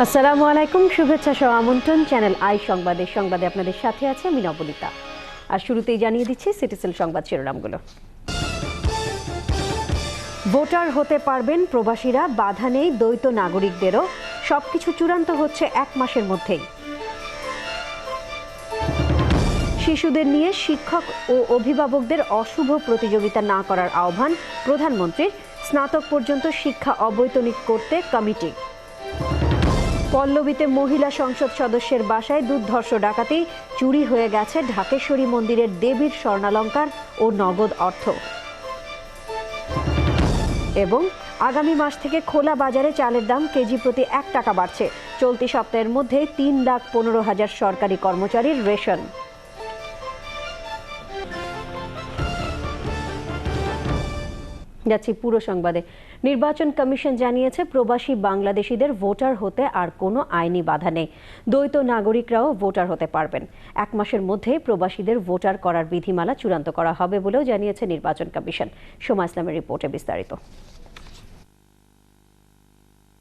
আসসালামু আলাইকুম, শুভেচ্ছা সহ আমন্ত্রণ চ্যানেল আই সংবাদে আপনাদের সাথে আছে আমি নবনীতা। আর শুরুতেই জানিয়ে দিচ্ছি সিটিসেল সংবাদ শিরোনামগুলো। ভোটার হতে পারবেন প্রবাসীরা, বাধা নেই দ্বৈত নাগরিকদেরও, সবকিছু চূড়ান্ত হচ্ছে 1 মাসের মধ্যেই। শিশুদের নিয়ে শিক্ষক ও অভিভাবকদের অশুভ প্রতিযোগিতা না করার আহ্বান প্রধানমন্ত্রীর, স্নাতক পর্যন্ত শিক্ষা অবৈতনিক করতে কমিটি। পল্লবীতে মহিলা সংসদ সদস্যের বাসায় দুর্ধর্ষ ডাকাতি, চুরি হয়ে গেছে ঢাকেশ্বরী মন্দিরের দেবীর স্বর্ণালংকার ও নগদ অর্থ। এবং আগামী মাস থেকে খোলা বাজারে চালের দাম কেজি প্রতি 1 টাকা বাড়ছে। চলতি সপ্তাহের মধ্যে 3,15,000 সরকারি কর্মচারীর রেশন। যাচ্ছি পুরো সংবাদে। নির্বাচন কমিশন জানিয়েছে প্রবাসী বাংলাদেশিদের ভোটার হতে আর কোনো আইনি বাধা নেই। দ্বৈত নাগরিকরাও ভোটার হতে পারবেন। 1 মাসের মধ্যে প্রবাসীদের ভোটার করার বিধিমালা চূড়ান্ত করা হবে বলেও জানিয়েছে নির্বাচন কমিশন। সোমা ইসলামের রিপোর্টে বিস্তারিত।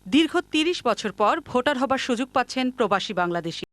দীর্ঘ 30 বছর পর ভোটার হবার সুযোগ পাচ্ছেন প্রবাসী বাংলাদেশি।